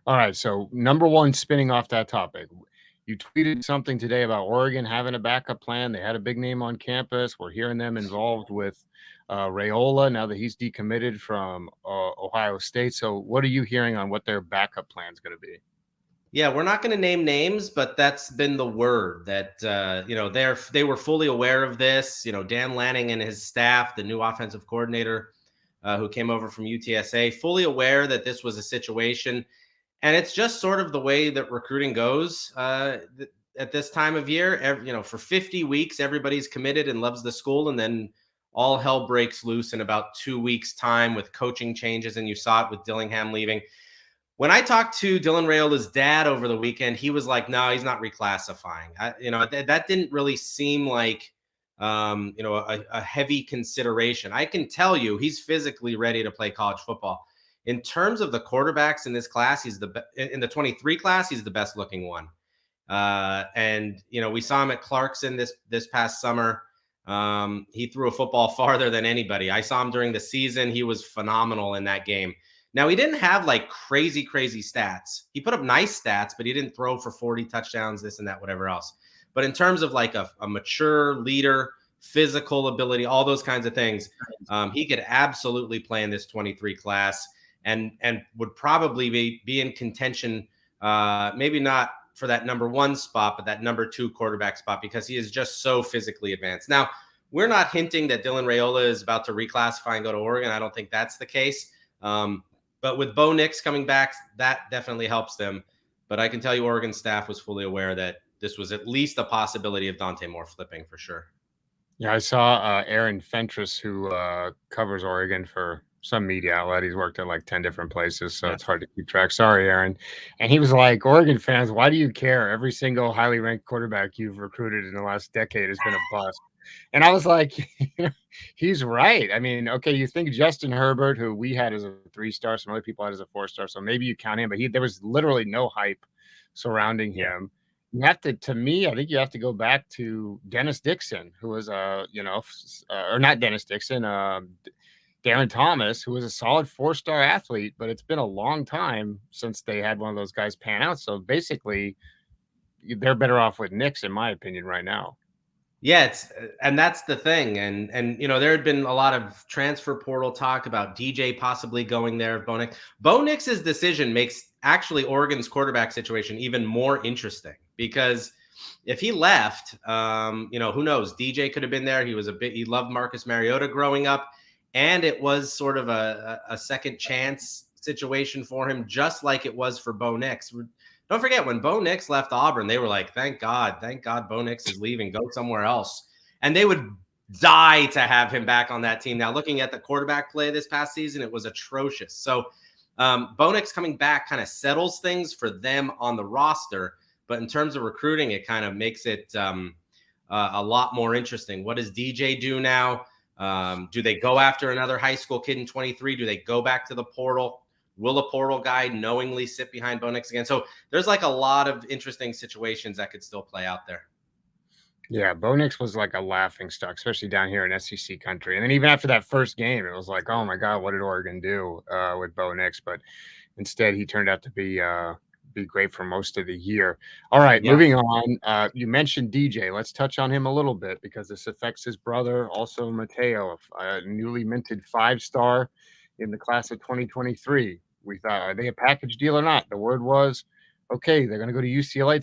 All right, so number one, spinning off that topic, you tweeted something today about Oregon having a backup plan. They had a big name on campus. We're hearing them involved with Raiola now that he's decommitted from Ohio State. So, what are you hearing on what their backup plan is going to be? Yeah, we're not going to name names, but that's been the word that they were fully aware of this. Dan Lanning and his staff, the new offensive coordinator who came over from UTSA, fully aware that this was a situation, and it's just sort of the way that recruiting goes at this time of year. For 50 weeks, everybody's committed and loves the school, and then all hell breaks loose in about 2 weeks' time with coaching changes, and you saw it with Dillingham leaving. When I talked to Dylan Raiola's dad over the weekend, he was like, "No, he's not reclassifying." That didn't really seem like a heavy consideration. I can tell you, he's physically ready to play college football. In terms of the quarterbacks in this class, in the 23 class, he's the best looking one. And we saw him at Clarkson this past summer. He threw a football farther than anybody. I saw him during the season. He was phenomenal in that game. Now, he didn't have like crazy stats. He put up nice stats, but he didn't throw for 40 touchdowns, this and that, whatever else. But in terms of like a mature leader, physical ability, all those kinds of things, he could absolutely play in this 23 class and would probably be in contention, maybe not for that number one spot, but that number two quarterback spot, because he is just so physically advanced. Now, we're not hinting that Dylan Raiola is about to reclassify and go to Oregon. I don't think that's the case. But with Bo Nix coming back, that definitely helps them. But I can tell you Oregon staff was fully aware that this was at least a possibility of Dante Moore flipping for sure. Yeah, I saw Aaron Fentress, who covers Oregon for some media outlet. He's worked at like 10 different places, so Yeah. it's hard to keep track. Sorry, Aaron. And he was like, Oregon fans, why do you care? Every single highly ranked quarterback you've recruited in the last decade has been a bust. And I was like, he's right. I mean, okay, you think Justin Herbert, who we had as a 3-star, some other people had as a 4-star, so maybe you count him, but there was literally no hype surrounding him. You have to me, I think you have to go back to Dennis Dixon, who was or not Dennis Dixon, Darren Thomas, who was a solid 4-star athlete, but it's been a long time since they had one of those guys pan out. So basically, they're better off with Nix, in my opinion, right now. Yeah, and that's the thing. And there had been a lot of transfer portal talk about DJ possibly going there. Bo Nix's decision makes actually Oregon's quarterback situation even more interesting, because if he left, who knows? DJ could have been there. He loved Marcus Mariota growing up, and it was sort of a second chance situation for him, just like it was for Bo Nix. Don't forget, when Bo Nix left Auburn, they were like, thank God Bo Nix is leaving, go somewhere else. And they would die to have him back on that team. Now, looking at the quarterback play this past season, it was atrocious. So Bo Nix coming back kind of settles things for them on the roster. But in terms of recruiting, it kind of makes it a lot more interesting. What does DJ do now? Do they go after another high school kid in 23? Do they go back to the portal? Will a portal guy knowingly sit behind Bo Nix again? So there's like a lot of interesting situations that could still play out there. Yeah, Bo Nix was like a laughing stock, especially down here in SEC country. And then even after that first game, it was like, oh my God, what did Oregon do with Bo Nix? But instead, he turned out to be great for most of the year. All right, Yeah. moving on. You mentioned DJ. Let's touch on him a little bit, because this affects his brother, also Mateo, a newly minted 5-star in the class of 2023. We thought, are they a package deal or not? The word was, okay, they're going to go to UCLA to